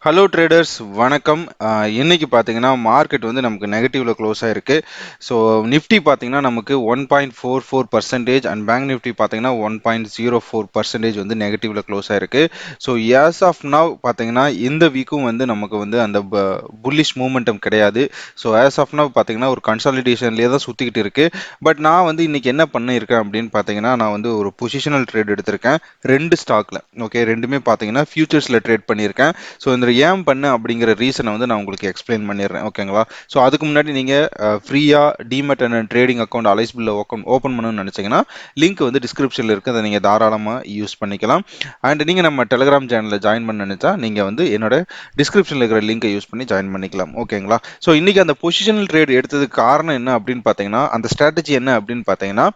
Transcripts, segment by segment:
Hello traders வணக்கம். இன்னைக்கு பார்த்தீங்கன்னா மார்க்கெட் வந்து நமக்கு நெகட்டிவ்ல க்ளோஸ் ஆயிருக்கு. ஸோ நிஃப்டி பார்த்தீங்கன்னா நமக்கு 1.44% அண்ட் பேங்க் நிஃப்டி பார்த்தீங்கன்னா 1.04% வந்து நெகட்டிவ்ல க்ளோஸ் ஆயிருக்கு. ஸோ as ஆஃப் நவ் பார்த்தீங்கன்னா இந்த வீக்கும் வந்து நமக்கு வந்து அந்த புல்லிஷ் மூமெண்டம் கிடையாது. ஸோ as ஆஃப் நவ் பார்த்தீங்கன்னா ஒரு கன்சாலிடேஷன்லேயே தான் சுற்றிக்கிட்டு இருக்கு. பட் நான் வந்து இன்னைக்கு என்ன பண்ணியிருக்கேன் அப்படின்னு பார்த்தீங்கன்னா நான் வந்து ஒரு பொசிஷனல் ட்ரேட் எடுத்திருக்கேன் ரெண்டு ஸ்டாக்ல. ஓகே, ரெண்டுமே பார்த்தீங்கன்னா ஃபியூச்சர்ஸ்ல ட்ரேட் பண்ணியிருக்கேன். ஸோ இந்த ஏன் பண்ண அப்படிங்கிற ரீசனை வந்து நான் உங்களுக்கு எக்ஸ்பிளைன் பண்ணிடுறேன். ஓகேங்களா? ஸோ அதுக்கு முன்னாடி நீங்கள் ஃப்ரீயாக டிமெட் அண்ட் ட்ரேடிங் அக்கௌண்ட் அலைஸ்பில்ல ஓப்பன் பண்ணணும்னு நினச்சிங்கன்னா லிங்க் வந்து டிஸ்கிரிப்ஷனில் இருக்குது. அதை நீங்கள் தாராளமாக யூஸ் பண்ணிக்கலாம். அண்ட் நீங்கள் நம்ம டெலிகிராம் சேனலில் ஜாயின் பண்ண நினச்சா நீங்கள் வந்து என்னோட டிஸ்கிரிப்ஷனில் இருக்கிற லிங்கை யூஸ் பண்ணி ஜாயின் பண்ணிக்கலாம். ஓகேங்களா? ஸோ இன்னைக்கு அந்த பொசிஷனல் ட்ரேட் எடுத்ததுக்கு காரணம் என்ன அப்படின்னு பார்த்தீங்கன்னா அந்த ஸ்ட்ராட்டஜி என்ன அப்படின்னு பார்த்தீங்கன்னா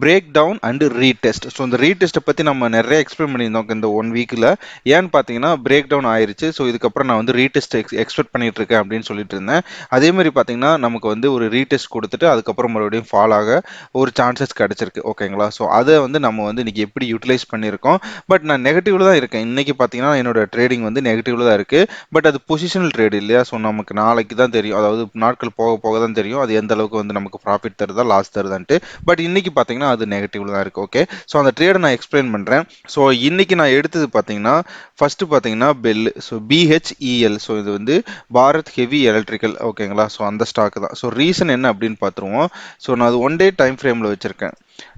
break down and retest. So இந்த ரீடெஸ்ட்டை பற்றி நம்ம நிறைய எக்ஸ்பிளைன் பண்ணியிருந்தோம் இந்த 1 வீக்கில். ஏன்னு பார்த்தீங்கன்னா பிரேக் டவுன் ஆயிருச்சு. ஸோ இதுக்கப்புறம் நான் வந்து ரீடெஸ்ட் எக்ஸ்பெக்ட் பண்ணிட்டு இருக்கேன் அப்படின்னு சொல்லிட்டு இருந்தேன். அதே மாதிரி பார்த்தீங்கன்னா நமக்கு வந்து ஒரு ரீடெஸ்ட் கொடுத்துட்டு அதுக்கப்புறம் மறுபடியும் ஃபால் ஆக ஒரு சான்சஸ் கிடைச்சிருக்கு. ஓகேங்களா? ஸோ அதை வந்து நம்ம வந்து இன்னைக்கு எப்படி யூட்டிலைஸ் பண்ணியிருக்கோம். பட் நான் நெகட்டிவ்ல தான் இருக்கேன். இன்னைக்கு பார்த்தீங்கன்னா என்னோட ட்ரேடிங் வந்து நெகட்டிவ்ல தான் இருக்கு. பட் அது பொசிஷனல் ட்ரேட் இல்லையா? ஸோ நமக்கு நாளைக்கு தான் தெரியும், அதாவது நாட்கள் போக போக தான் தெரியும் அது எந்த அளவுக்கு வந்து நமக்கு ப்ராஃபிட் தருதா லாஸ் தருதான்ட்டு. பட் இன்னைக்கு பார்த்தீங்கன்னா அது நெகட்டிவ்ல தான் இருக்கு. ஓகே, ஸோ அந்த ட்ரேடை நான் எக்ஸ்பிளைன் பண்றேன். ஸோ இன்னைக்கு நான் எடுத்தது பார்த்தீங்கன்னா ஃபர்ஸ்ட் பார்த்தீங்கன்னா பெல். So BHEL. ஸோ இது வந்து பாரத் ஹெவி எலக்ட்ரிக்கல். ஓகேங்களா? ஸோ அந்த ஸ்டாக் தான். ஸோ ரீசன் என்ன அப்படின்னு பார்த்துருவோம். ஸோ நான் அது 1 டே டைம் ஃப்ரேமில் வச்சிருக்கேன்.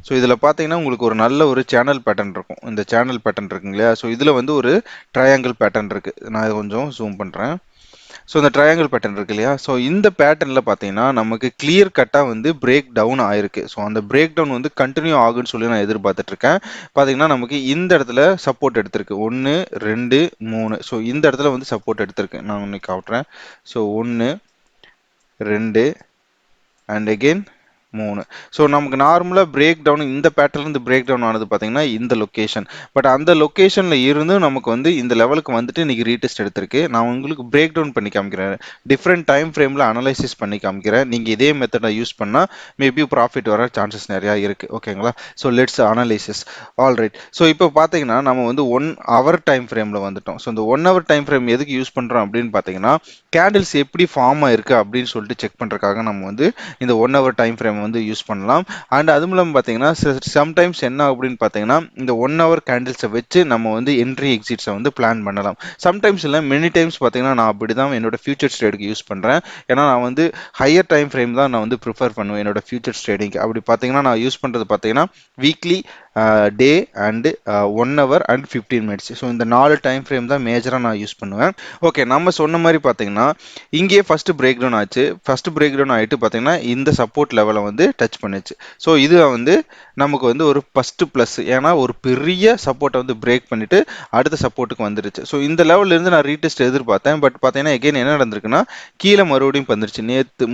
ஸோ இதில் பார்த்தீங்கன்னா உங்களுக்கு ஒரு நல்ல ஒரு சேனல் பேட்டர்ன் இருக்கும். இந்த சேனல் பேட்டர்ன் இருக்குங்க இல்லையா? ஸோ இதில் வந்து ஒரு ட்ரையாங்கிள் பேட்டர்ன் இருக்கு. நான் இதை கொஞ்சம் ஜூம் பண்ணுறேன். ஸோ இந்த ட்ரையாங்கிள் பேட்டர்ன் இருக்கு இல்லையா? ஸோ இந்த பேட்டர்னில் பார்த்தீங்கன்னா நமக்கு கிளியர் கட்டாக வந்து பிரேக் டவுன் ஆயிருக்கு. ஸோ அந்த பிரேக் டவுன் வந்து கண்டினியூ ஆகுன்னு சொல்லி நான் எதிர்பார்த்துட்டு இருக்கேன். பார்த்தீங்கன்னா நமக்கு இந்த இடத்துல சப்போர்ட் எடுத்திருக்கு 1 2 3. ஸோ இந்த இடத்துல வந்து சப்போர்ட் எடுத்திருக்கு. நான் இன்னைக்கு காட்டுறேன். So 1 2 and again 3. ஸோ நமக்கு நார்மலாக பிரேக் டவுன் இந்த பேட்டர்லேருந்து பிரேக் டவுன் ஆனது பார்த்தீங்கன்னா இந்த லொக்கேஷன். பட் அந்த லொக்கேஷனில் இருந்து நமக்கு வந்து இந்த லெவலுக்கு வந்துட்டு இன்னைக்கு ரீடெஸ்ட் எடுத்திருக்கு. நான் உங்களுக்கு பிரேக் டவுன் பண்ணி காமிக்கிறேன். டிஃப்ரெண்ட் டைம் ஃப்ரேமில் அனலைசிஸ் பண்ணி காமிக்கிறேன். நீங்கள் இதே மெத்தடை யூஸ் பண்ணால் மேபி ப்ராஃபிட் வர சான்சஸ் நிறையா இருக்குது. ஓகேங்களா? So let's analysis. Alright. So இப்போ பார்த்தீங்கன்னா நம்ம வந்து 1 ஹவர் டைம் ஃப்ரேமில் வந்துட்டோம். ஸோ இந்த 1 ஹவர் டைம் ஃப்ரேம் எதுக்கு யூஸ் பண்ணுறோம் அப்படின்னு பார்த்தீங்கன்னா கேண்டில்ஸ் எப்படி ஃபார்ம் ஆயிருக்கு அப்படின்னு சொல்லிட்டு செக் பண்ணுறதுக்காக நம்ம வந்து இந்த 1 ஹவர் டைம் ஃப்ரேம் வந்து யூஸ் பண்ணலாம். அண்ட் அதுவும் இல்லாமல் பார்த்தீங்கன்னா சம்டைம்ஸ் என்ன அப்படின்னு பார்த்தீங்கன்னா இந்த 1 ஹவர் கேண்டில்ஸை வச்சு நம்ம வந்து என்ட்ரி எக்ஸிட்ஸை வந்து பிளான் பண்ணலாம். சம்டைம்ஸ் இல்லை, மெனி டைம்ஸ் பார்த்தீங்கன்னா நான் அப்படி தான் என்னோட ஃபியூச்சர்ஸ் ட்ரேடுக்கு யூஸ் பண்ணுறேன். ஏன்னா நான் வந்து ஹையர் டைம் ஃப்ரேம் தான் நான் வந்து ப்ரிஃபர் பண்ணுவேன் என்னோட ஃபியூச்சர்ஸ் ட்ரேடிங். அப்படி பார்த்தீங்கன்னா நான் யூஸ் பண்ணுறது பார்த்தீங்கன்னா weekly, day and 1 hour and 15 minutes. So இந்த 4 டைம் ஃப்ரேம் தான் மேஜராக நான் யூஸ் பண்ணுவேன். ஓகே, நம்ம சொன்ன மாதிரி பார்த்தீங்கன்னா இங்கேயே ஃபர்ஸ்ட் பிரேக் டவுன் ஆச்சு. ஃபர்ஸ்ட் பிரேக் டவுன் ஆகிட்டு பார்த்தீங்கன்னா இந்த சப்போர்ட் லெவலை வந்து டச் பண்ணுச்சு. ஸோ இது வந்து நமக்கு வந்து ஒரு ஃபர்ஸ்ட் ப்ளஸ். ஏன்னா ஒரு பெரிய சப்போர்ட்டை வந்து பிரேக் பண்ணிட்டு அடுத்த சப்போர்ட்டுக்கு வந்துருச்சு. ஸோ இந்த லெவல்ல இருந்து நான் ரீடெஸ்ட் எதிர்பார்த்தேன். பட் பார்த்தீங்கன்னா எகைன் என்ன நடந்திருக்குன்னா கீழே மறுபடியும் வந்துருச்சு.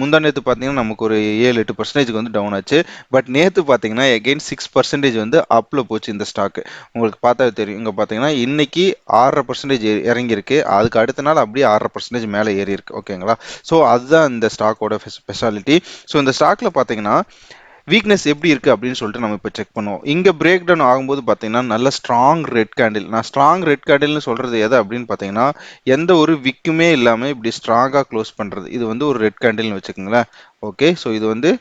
முந்தா நேற்று பார்த்தீங்கன்னா நமக்கு ஒரு 7-8% வந்து டவுன் ஆச்சு. பட் நேற்று பார்த்தீங்கன்னா எகைன் 6% வந்து அப்ல போச்சு இந்த ஸ்டாக். உங்களுக்கு பார்த்தா தெரியும். இங்கே பார்த்தீங்கன்னா இன்னைக்கு 6.5% இறங்கியிருக்கு. அதுக்கு அடுத்த நாள் அப்படியே 6.5% மேலே ஏறி இருக்கு. ஓகேங்களா? ஸோ அதுதான் இந்த ஸ்டாக்கோட ஸ்பெஷாலிட்டி. ஸோ இந்த ஸ்டாக்ல பார்த்தீங்கன்னா வீக்னஸ் எப்படி இருக்கு அப்படின்னு சொல்லிட்டு நம்ம இப்போ செக் பண்ணுவோம். இங்க பிரேக் டவுன் ஆகும்போது பார்த்தீங்கன்னா நல்ல ஸ்ட்ராங் ரெட் கேண்டில். நான் ஸ்ட்ராங் ரெட் கேண்டில்னு சொல்றது எது அப்படின்னு பார்த்தீங்கன்னா எந்த ஒரு விக்குமே இல்லாமல் இப்படி ஸ்ட்ராங்காக க்ளோஸ் பண்றது. இது வந்து ஒரு ரெட் கேண்டில்னு வச்சுக்கோங்களேன். ஓகே, ஸோ இது வந்து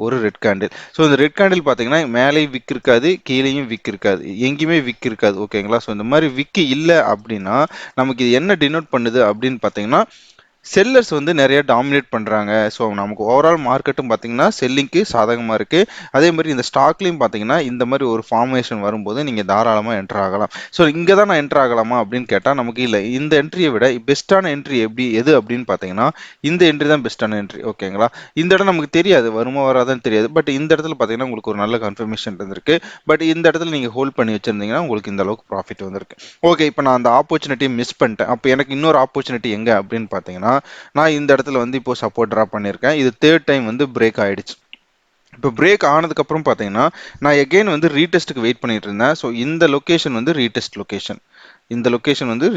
ஒரு ரெட் கேண்டில். ஸோ இந்த ரெட் கேண்டில் பார்த்தீங்கன்னா மேலேயும் விக் இருக்காது, கீழேயும் விக் இருக்காது, எங்கேயுமே விக் இருக்காது. ஓகேங்களா? ஸோ இந்த மாதிரி விக்கு இல்லை அப்படின்னா நமக்கு இது என்ன டினோட் பண்ணுது அப்படின்னு பார்த்தீங்கன்னா செல்லர்ஸ் வந்து நிறைய டாமினேட் பண்ணுறாங்க. ஸோ நமக்கு ஓவரால் மார்க்கெட்டும் பார்த்தீங்கன்னா செல்லிங்க்கு சாதகமாக இருக்குது. அதே மாதிரி இந்த ஸ்டாக்லையும் பார்த்தீங்கன்னா இந்த மாதிரி ஒரு ஃபார்மேஷன் வரும்போது நீங்கள் தாராளமாக என்ட்ரு ஆகலாம். ஸோ இங்கே தான் நான் என்ட்ரு ஆகலாமா அப்படின்னு கேட்டால் நமக்கு இல்லை. இந்த என்ட்ரியை விட பெஸ்ட்டான என்ட்ரி எது அப்படின்னு பார்த்தீங்கன்னா இந்த என்ட்ரி தான் பெஸ்ட்டான என்ட்ரி. ஓகேங்களா? இந்த இடம் நமக்கு தெரியாது, வருமா வராதுன்னு தெரியாது. பட் இந்த இடத்துல பார்த்தீங்கன்னா உங்களுக்கு ஒரு நல்ல கன்ஃபர்மேஷன் இருந்திருக்கு. பட் இந்த இடத்துல நீங்கள் ஹோல்ட் பண்ணி வச்சிருந்தீங்கன்னா உங்களுக்கு இந்த அளவுக்கு ப்ராஃபிட் வந்திருக்கு. ஓகே, இப்போ நான் அந்த ஆப்பர்ச்சுனிட்டியை மிஸ் பண்ணிட்டேன். அப்போ எனக்கு இன்னொரு ஆப்பர்ச்சுனிட்டி எங்கே அப்படின்னு பார்த்தீங்கன்னா நான் இந்த இடத்துல வந்து இப்போ சப்போர்ட் ட்ரா பண்ணியிருக்கேன். இது 3rd டைம் வந்து பிரேக் ஆயிடுச்சு. இப்போ பிரேக் ஆனதுக்கு அப்புறம் பார்த்தீங்கன்னா நான் எகைன் வந்து ரீடெஸ்ட்டுக்கு வெயிட் பண்ணிட்டு இருந்தேன். ஸோ இந்த லொக்கேஷன் வந்து ரீடெஸ்ட் லொக்கேஷன். இந்த லொகேஷன் வந்து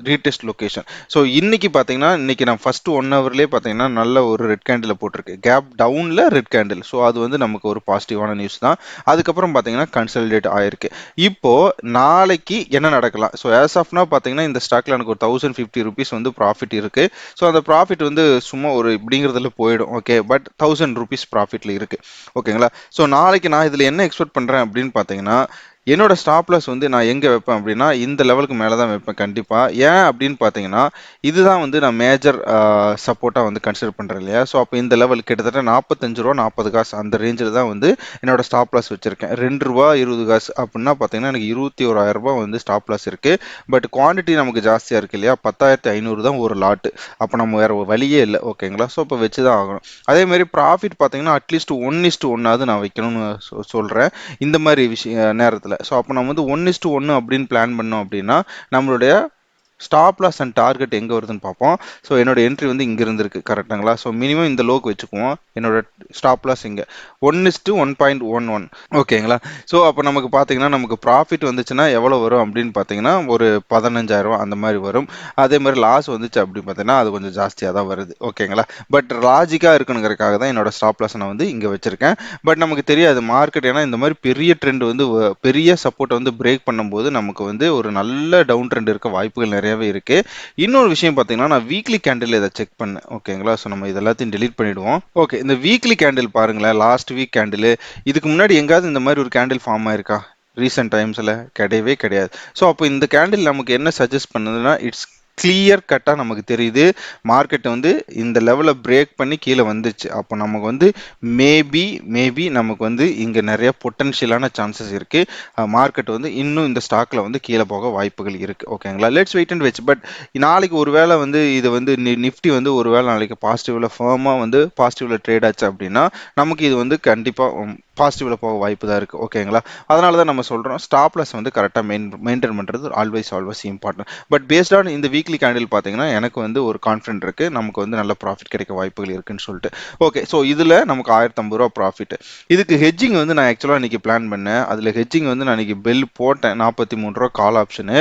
ரீடெஸ்ட் லொகேஷன். ஸோ இன்னைக்கு பார்த்தீங்கன்னா இன்னைக்கு நான் ஃபர்ஸ்ட் 1 ஹவர்லேயே பார்த்தீங்கன்னா நல்ல ஒரு ரெட் கேண்டில் போட்டிருக்கு, கேப் டவுன்ல ரெட் கேண்டில். ஸோ அது வந்து நமக்கு ஒரு பாசிட்டிவான நியூஸ் தான். அதுக்கப்புறம் பார்த்தீங்கன்னா கன்சல்டேட் ஆயிருக்கு. இப்போ நாளைக்கு என்ன நடக்கலாம்? ஸோ ஆஸ் ஆஃப் நவ் பார்த்தீங்கன்னா இந்த ஸ்டாக்ல எனக்கு ஒரு 1050 rupees வந்து ப்ராஃபிட் இருக்கு. ஸோ அந்த ப்ராஃபிட் வந்து சும்மா ஒரு இப்படிங்கிறதுல போயிடும். ஓகே, பட் 1000 rupees ப்ராஃபிட்ல இருக்கு. ஓகேங்களா? ஸோ நாளைக்கு நான் இதுல என்ன எக்ஸ்பெக்ட் பண்றேன் அப்படின்னு பார்த்தீங்கன்னா, என்னோட ஸ்டாப் லாஸ் வந்து நான் எங்க வைப்பேன் அப்படின்னா இந்த லெவலுக்கு மேல தான் வைப்பேன் கண்டிப்பா. ஏன் அப்படின்னு பாத்தீங்கன்னா இதுதான் வந்து நான் மேஜர் சப்போர்ட்டா வந்து கன்சிடர் பண்றேன் இல்லையா. ஸோ அப்போ இந்த லெவல் கிட்டத்தட்ட 45 ரூபா 40 காசு அந்த ரேஞ்சில் தான் வந்து என்னோட ஸ்டாப் லாஸ் வச்சிருக்கேன். 2 ரூபா 20 காசு அப்படின்னா பாத்தீங்கன்னா எனக்கு 21,000 ரூபாய் வந்து ஸ்டாப் லாஸ் இருக்கு. பட் குவான்டிட்டி நமக்கு ஜாஸ்தியா இருக்கு இல்லையா, 10,500 தான் ஒரு லாட். அப்போ நம்ம வேற வழியே இல்லை. ஓகேங்களா? ஸோ இப்போ வச்சுதான் ஆகணும். அதே மாதிரி ப்ராஃபிட் பாத்தீங்கன்னா அட்லீஸ்ட் 1:1 நான் வைக்கணும்னு சொல்றேன் இந்த மாதிரி விஷய நேரத்தில். ஸோ அப்போ நம்ம வந்து 1:1 அப்படின்னு பிளான் பண்ணோம் அப்படின்னா நம்மளுடைய ஸ்டாப் லாஸ் அண்ட் டார்கெட் எங்க வருதுன்னு பார்ப்போம். ஸோ என்னோட என்ட்ரி வந்து இங்க இருந்திருக்கு கரெக்டுங்களா. ஸோ மினிமம் இந்த லோக்கு வச்சுக்குவோம். என்னோட ஸ்டாப் லாஸ் இங்க 1:1.11. ஓகேங்களா? ஸோ அப்போ நமக்கு பார்த்தீங்கன்னா நமக்கு ப்ராஃபிட் வந்துச்சுன்னா எவ்வளோ வரும் அப்படின்னு பார்த்தீங்கன்னா ஒரு 15,000 ரூபா அந்த மாதிரி வரும். அதே மாதிரி லாஸ் வந்துச்சு அப்படின்னு பார்த்தீங்கன்னா அது கொஞ்சம் ஜாஸ்தியாக தான் வருது. ஓகேங்களா? பட் லாஜிக்காக இருக்கணுங்கிறதுக்காக தான் என்னோட ஸ்டாப் லாஸ் நான் வந்து இங்கே வச்சிருக்கேன். பட் நமக்கு தெரியாது மார்க்கெட், ஏன்னா இந்த மாதிரி பெரிய ட்ரெண்ட் வந்து பெரிய சப்போர்ட்டை வந்து பிரேக் பண்ணும்போது நமக்கு வந்து ஒரு நல்ல டவுன் ட்ரெண்ட் இருக்க வாய்ப்புகள் நிறையவே இருக்கு. இன்னொரு விஷயம் பார்த்தீங்கன்னா நான் வீக்லி கேண்டில் இதை செக் பண்ணேன். ஓகேங்களா? ஸோ நம்ம இதெல்லாத்தையும் delete பண்ணிடுவோம். ஓகே, இந்த வீக்லி கேண்டில் பாருங்களேன், லாஸ்ட் வீக் கேண்டில் இதுக்கு முன்னாடி எங்காவது இந்த மாதிரி ஒரு கேண்டில் ஃபார்ம் ஆயிருக்கா ரீசெண்ட் டைம்ஸ்ல? கிடையவே கிடையாது. ஸோ அப்போ இந்த கேண்டில் நமக்கு என்ன சஜஸ்ட் பண்ணுதுன்னா இட்ஸ் கிளியர் கட்டா நமக்கு தெரியுது மார்க்கெட் வந்து இந்த லெவலை பிரேக் பண்ணி கீழே வந்துச்சு. அப்போ நமக்கு வந்து மேபி நமக்கு வந்து இங்க நிறைய பொட்டன்ஷியலான சான்சஸ் இருக்கு. மார்க்கெட் வந்து இன்னும் இந்த ஸ்டாக்ல வந்து கீழே போக வாய்ப்புகள் இருக்கு. ஓகேங்களா? லெட்ஸ் வெயிட் அண்ட் வெச். பட் நாளைக்கு ஒருவேளை வந்து இது வந்து நிஃப்டி வந்து ஒருவேளை நாளைக்கு பாசிட்டிவ்ல ஃபர்மா வந்து பாசிட்டிவ்ல ட்ரேட் ஆச்சு அப்படின்னா நமக்கு இது வந்து கண்டிப்பா பாசிட்டிவ்ல போக வாய்ப்பு தான் இருக்கு. ஓகேங்களா? அதனால தான் நம்ம சொல்றோம் ஸ்டாப் லாஸ் வந்து கரெக்டாக மெயின்டைன் பண்றது always important. But based on இந்த வீக்லி கேண்டில் பார்த்தீங்கன்னா எனக்கு வந்து ஒரு கான்ஃபிடென்ட் இருக்கு நமக்கு வந்து நல்ல ப்ராஃபிட் கிடைக்க வாய்ப்புகள் இருக்குன்னு சொல்லிட்டு. ஓகே, ஸோ இதுல நமக்கு 1050 ரூபா ப்ராஃபிட். இதுக்கு ஹெட்ஜிங் வந்து நான் ஆக்சுவலாக இன்னைக்கு பிளான் பண்ணேன். அதுல ஹெட்ஜிங் வந்து நான் இன்னைக்கு பெல் போட்டேன் 43 ரூபா கால் ஆப்ஷனு.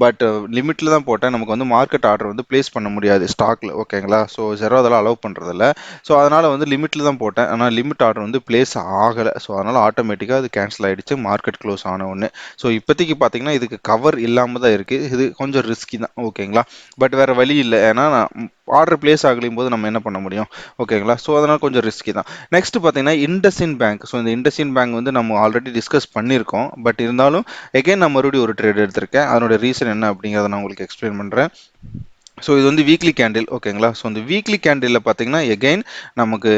பட் லிமிட்ல தான் போட்டேன். நமக்கு வந்து மார்க்கெட் ஆர்டர் வந்து பிளேஸ் பண்ண முடியாது ஸ்டாக்ல. ஓகேங்களா? ஸோ ஜெரோ அதெல்லாம் அலோவ் பண்றதில்ல. ஸோ அதனால வந்து லிமிட்ல தான் போட்டேன். ஆனால் லிமிட் ஆர்டர் வந்து பிளேஸ் ஆகலை. ஸோ அதனால ஆட்டோமேட்டிக்காக அது கேன்சல் ஆயிடுச்சு மார்க்கெட் க்ளோஸ் ஆன ஒன்று. ஸோ இப்போதைக்கு பார்த்தீங்கன்னா இதுக்கு கவர் இல்லாமல் தான் இருக்கு. இது கொஞ்சம் ரிஸ்கி தான். ஓகேங்களா? பட் வேற வழி இல்லை, ஏன்னா ஆர்டர் பிளேஸ் ஆகலையும் போது நம்ம என்ன பண்ண முடியும்? ஓகேங்களா? ஸோ அதனால கொஞ்சம் ரிஸ்கி தான். நெக்ஸ்ட் பார்த்தீங்கன்னா இண்டஸ்இன் பேங்க். ஸோ இந்த இண்டஸ்இன் பேங்க் வந்து நம்ம ஆல்ரெடி டிஸ்கஸ் பண்ணியிருக்கோம். பட் இருந்தாலும் எகைன் நான் மறுபடியும் ஒரு ட்ரேட் எடுத்திருக்கேன். அதனோட ரீசன் என்ன அப்படிங்கிறத நான் உங்களுக்கு எக்ஸ்பிளைன் பண்றேன். ஸோ இது வந்து வீக்லி கேண்டில். ஓகேங்களா? ஸோ இந்த வீக்லி கேண்டில் பார்த்தீங்கன்னா எகைன் நமக்கு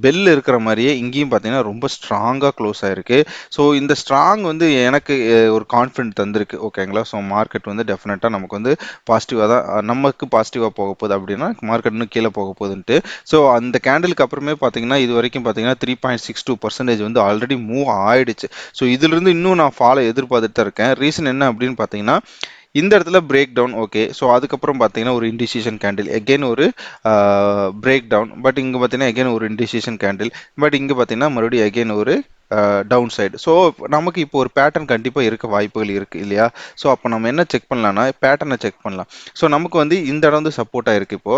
பெல் இருக்கிற மாதிரியே இங்கேயும் பார்த்தீங்கன்னா ரொம்ப ஸ்ட்ராங்காக க்ளோஸ் ஆயிருக்கு. ஸோ இந்த ஸ்ட்ராங் வந்து எனக்கு ஒரு கான்ஃபிடென்ட் தந்திருக்கு. ஓகேங்களா? ஸோ மார்க்கெட் வந்து டெஃபினட்டாக நமக்கு வந்து பாசிட்டிவாக தான் நமக்கு பாசிட்டிவாக போக போகுது அப்படின்னா மார்க்கெட் இன்னும் கீழே போக போகுதுன்ட்டு. ஸோ அந்த கேண்டிலுக்கு அப்புறமே பார்த்தீங்கன்னா இது வரைக்கும் பார்த்தீங்கன்னா 3.62% வந்து ஆல்ரெடி மூவ் ஆயிடுச்சு. ஸோ இதிலிருந்து இன்னும் நான் ஃபாலோ எதிர்பார்த்துட்டு தான் இருக்கேன். ரீசன் என்ன அப்படின்னு பார்த்தீங்கன்னா இந்த இடத்துல பிரேக் டவுன். ஓகே, ஸோ அதுக்கப்புறம் பார்த்தீங்கன்னா ஒரு இண்டிசிஷன் கேண்டில் எகைன் ஒரு பிரேக் டவுன். பட் இங்கே பார்த்தீங்கன்னா எகைன் ஒரு இண்டிசிஷன் கேண்டில். பட் இங்கே பார்த்தீங்கன்னா மறுபடியும் எகைன் ஒரு டவுன் சைடு. ஸோ நமக்கு இப்போ ஒரு பேட்டர்ன் கண்டிப்பாக இருக்க வாய்ப்புகள் இருக்கு இல்லையா. ஸோ அப்போ நம்ம என்ன செக் பண்ணலாம்னா பேட்டர்னை செக் பண்ணலாம். ஸோ நமக்கு வந்து இந்த இடம் வந்து சப்போர்ட் ஆயிருக்கு. இப்போ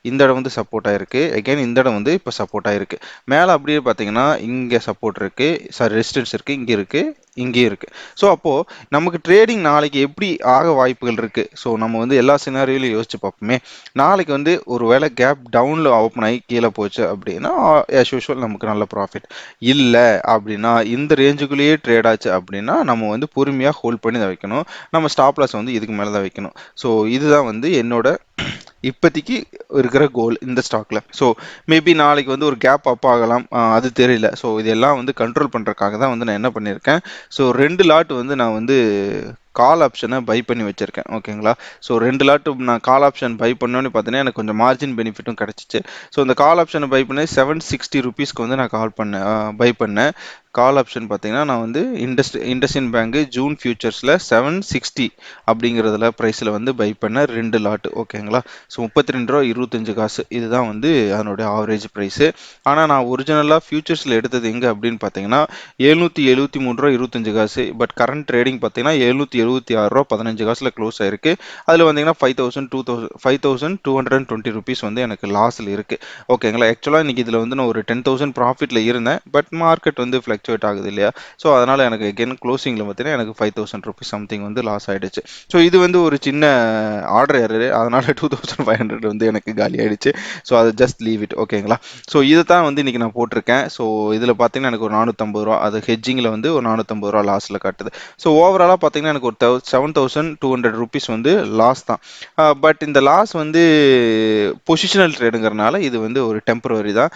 இந்த இடம் வந்து சப்போர்ட் ஆயிருக்கு. எகைன் இந்த இடம் வந்து இப்போ சப்போர்ட் ஆயிருக்கு. மேலே அப்படியே பார்த்தீங்கன்னா இங்கே சப்போர்ட் இருக்கு, சாரி ரெசிஸ்டன்ஸ் இருக்கு, இங்கே இருக்கு, இங்கேயும் இருக்கு. ஸோ அப்போ நமக்கு ட்ரேடிங் நாளைக்கு எப்படி ஆக வாய்ப்புகள் இருக்கு? ஸோ நம்ம வந்து எல்லா சினாரியோலையும் யோசிச்சு பார்ப்போமே. நாளைக்கு வந்து ஒரு வேளை கேப் டவுன்ல ஓப்பன் ஆகி கீழே போச்சு அப்படின்னா ஆஸ் யூஷுவல் நமக்கு நல்ல ப்ராஃபிட். இல்லை அப்படின்னா இந்த ரேஞ்சுக்குள்ளேயே ட்ரேட் ஆச்சு அப்படின்னா நம்ம வந்து பொறுமையாக ஹோல்ட் பண்ணி தான் வைக்கணும். நம்ம ஸ்டாப் லாஸ் வந்து இதுக்கு மேலே தான் வைக்கணும். ஸோ இதுதான் வந்து என்னோட இப்போதைக்கு இருக்கிற கோல் இந்த ஸ்டாக்ல. ஸோ மேபி நாளைக்கு வந்து ஒரு கேப் அப் ஆகலாம், அது தெரியல. ஸோ இதெல்லாம் வந்து கண்ட்ரோல் பண்றதுக்காக தான் வந்து நான் என்ன பண்ணியிருக்கேன், ஸோ 2 லாட் வந்து நான் வந்து கால் ஆப்ஷனை பை பண்ணி வச்சிருக்கேன். ஓகேங்களா? ஸோ 2 லாட் நான் கால் ஆப்ஷன் பை பண்ணோன்னு பார்த்தீங்கன்னா எனக்கு கொஞ்சம் மார்ஜின் பெனிஃபிட்டும் கிடைச்சிச்சு. ஸோ இந்த கால் ஆப்ஷனை பை பண்ணி 760 ருபீஸ்க்கு வந்து நான் பை பண்ணேன். கால் ஆப்ஷன் பார்த்தீங்கன்னா நான் வந்து இண்டஸ்இன் பேங்க் ஜூன் ஃபியூச்சர்ஸில் 760 அப்படிங்கிறதுல ப்ரைஸில் வந்து பை பண்ண 2 லாட். ஓகேங்களா? ஸோ 32 ரூபா 25 காசு இதுதான் வந்து அதனுடைய ஆவரேஜ் ப்ரைஸு. ஆனால் நான் ஒரிஜினலாக ஃபியூச்சர்ஸில் எடுத்தது எங்கே அப்படின்னு பார்த்தீங்கன்னா 773 ரூபா 25 காசு. பட் கரண்ட் ட்ரேடிங் பார்த்தீங்கன்னா ரூ. 15 க்ளோஸ் ஆயிருக்கு. அதில் வந்தீங்கன்னா 5220 வந்து எனக்கு லாஸில் இருக்கு. ஓகேங்களா. ஆக்சுவலாக இன்னைக்கு இதில் வந்து நான் ஒரு 10,000 ப்ராஃபிட்ல இருந்தேன். பட் மார்க்கெட் வந்து ஃப்ளக்சுவேட் ஆகுது இல்லையா. ஸோ அதனால எனக்கு அகெயின் க்ளோசிங்கில் பார்த்தீங்கன்னா எனக்கு 5,000 சம்திங் வந்து லாஸ் ஆயிடுச்சு. ஸோ இது வந்து ஒரு சின்ன ஆர்டர் எரர், அதனால 2,500 வந்து எனக்கு காலி ஆயிடுச்சு. ஸோ அதை ஜஸ்ட் லீவ் இட். ஓகேங்களா. ஸோ இதை தான் வந்து இன்னைக்கு நான் போட்டிருக்கேன். ஸோ இதில் பார்த்தீங்கன்னா எனக்கு ஒரு 450 ரூபா, அது ஹெட்ஜிங்கில் வந்து ஒரு 450 ரூபா லாஸில் காட்டுது. ஸோ ஓவராலாக பார்த்தீங்கன்னா எனக்கு ஒரு 7,200 வந்து லாஸ் தான். பட் இந்த லாஸ் வந்து பொசிஷனல் ட்ரேடுங்கிறனால இது வந்து ஒரு டெம்பரவரி தான்.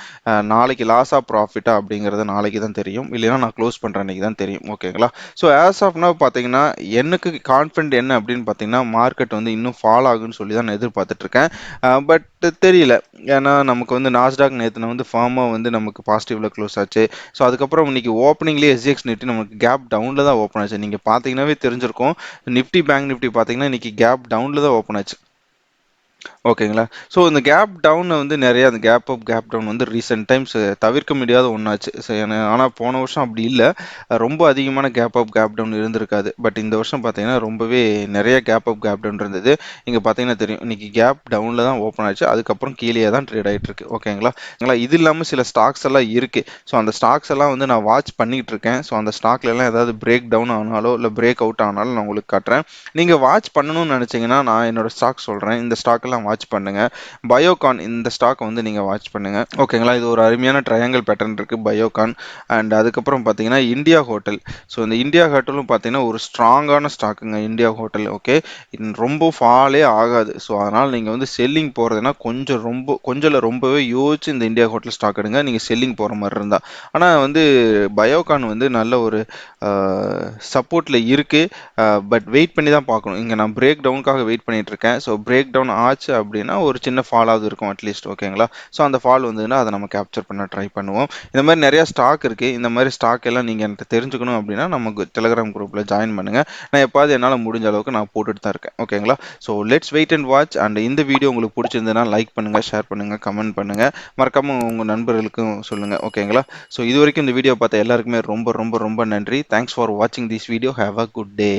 நாளைக்கு லாஸா ப்ராஃபிட்டா அப்படிங்கிறது நாளைக்கு தான் தெரியும், இல்லைன்னா நான் க்ளோஸ் பண்ணுற அன்னைக்கு தான் தெரியும். ஓகேங்களா. ஸோ ஆஸ் ஆஃப் நவ் பார்த்தீங்கன்னா எனக்கு கான்ஃபிடென்ட் என்ன அப்படின்னு பார்த்தீங்கன்னா மார்க்கெட் வந்து இன்னும் ஃபால் ஆகுன்னு சொல்லி தான் நான் எதிர்பார்த்துட்டு இருக்கேன். பட் தெரியல. ஏன்னா நமக்கு வந்து நாஸ்டாக் நேற்று வந்து ஃபார்மாக வந்து நமக்கு பாசிட்டிவ்ல க்ளோஸ் ஆச்சு. ஸோ அதுக்கப்புறம் இன்னைக்கு ஓப்பனிங்லேயே எஸ்ஜிஎக்ஸ் நிஃப்டி நமக்கு கேப் டவுனில் தான் ஓப்பன் ஆச்சு. நீங்கள் பார்த்தீங்கன்னாவே தெரிஞ்சிருக்கும். நிஃப்டி பேங்க் நிஃப்டி பார்த்தீங்கன்னா இன்னைக்கு கேப் டவுனில் தான் ஓப்பன் ஆச்சு. ஓகேங்களா. ஸோ இந்த கேப் டவுன் வந்து நிறைய அந்த கேப் அப் கேப் டவுன் வந்து ரீசெண்ட் டைம்ஸ் தவிர்க்க முடியாத ஒன்றாச்சு. ஆனால் போன வருஷம் அப்படி இல்லை. ரொம்ப அதிகமான கேப் அப் கேப் டவுன் இருந்திருக்காது. பட் இந்த வருஷம் பார்த்தீங்கன்னா ரொம்பவே நிறைய கேப் அப் கேப் டவுன் இருந்தது. இங்கே பார்த்தீங்கன்னா தெரியும், இன்னைக்கு கேப் டவுனில் தான் ஓப்பன் ஆச்சு. அதுக்கப்புறம் கீழே தான் ட்ரேட் ஆகிட்டு இருக்கு. ஓகேங்களா. இது இல்லாமல் சில ஸ்டாக்ஸ் எல்லாம் இருக்கு. ஸோ அந்த ஸ்டாக்ஸ் எல்லாம் வந்து நான் வாட்ச் பண்ணிட்டு இருக்கேன். ஸோ அந்த ஸ்டாக்ல எல்லாம் ஏதாவது பிரேக் டவுன் ஆனாலோ இல்லை பிரேக் அவுட் ஆனாலும் நான் உங்களுக்கு காட்டுறேன். நீங்க வாட்ச் பண்ணணும்னு நினைச்சீங்கன்னா நான் என்னோட ஸ்டாக் சொல்றேன். இந்த ஸ்டாக் எல்லாம் வாட்ச் பண்ணுங்க. பயோகான் இந்த ஸ்டாக் வந்து நீங்க வாட்ச் பண்ணுங்க. ஓகேங்களா. இது ஒரு அருமையான ட்ரையாங்கிள் பேட்டர்ன் இருக்கு பயோகான். அண்ட் அதுக்கப்புறம் பார்த்தீங்கன்னா இந்தியா ஹோட்டல். ஸோ இந்த இந்தியா ஹோட்டலும் பார்த்தீங்கன்னா ஒரு ஸ்ட்ராங்கான ஸ்டாக்குங்க இந்தியா ஹோட்டல். ஓகே. ரொம்ப ஃபாலே ஆகாது. ஸோ அதனால நீங்க வந்து செல்லிங் போறதுன்னா கொஞ்சம் இல்ல, ரொம்பவே யோசிச்சு இந்த இந்தியா ஹோட்டல் ஸ்டாக் எடுங்க நீங்க செல்லிங் போற மாதிரி இருந்தா. ஆனா வந்து பயோகான் வந்து நல்ல ஒரு சப்போர்ட்ல இருக்கு. பட் வெயிட் பண்ணி தான் பார்க்கணும். இங்கே நான் பிரேக் டவுனுக்காக வெயிட் பண்ணிட்டு இருக்கேன். ஸோ பிரேக் டவுன் ஆச்சு அப்படின்னா ஒரு சின்ன ஃபாலாவது இருக்கும் அட்லீஸ்ட். ஓகேங்களா. ஸோ அந்த ஃபால் வந்ததுன்னா அதை நம்ம கேப்சர் பண்ண ட்ரை பண்ணுவோம். இந்த மாதிரி நிறைய ஸ்டாக் இருக்கு. இந்த மாதிரி ஸ்டாக் எல்லாம் நீங்க எனக்கு தெரிஞ்சுக்கணும் அப்படின்னா நமக்கு டெலிகிராம் குரூப்ல ஜாயின் பண்ணுங்க. நான் எப்பாவது என்னால் முடிஞ்ச அளவுக்கு நான் போட்டுட்டு தான் இருக்கேன். ஓகேங்களா. So let's wait and watch. And இந்த வீடியோ உங்களுக்கு பிடிச்சிருந்ததுன்னா லைக் பண்ணுங்க, ஷேர் பண்ணுங்க, கமெண்ட் பண்ணுங்க. மறக்காம உங்க நண்பர்களுக்கும் சொல்லுங்க. ஓகேங்களா. ஸோ இது வரைக்கும் இந்த வீடியோ பார்த்த எல்லாருக்குமே ரொம்ப ரொம்ப ரொம்ப நன்றி. தேங்க்ஸ் ஃபார் வாட்சிங் this video. Have a good day.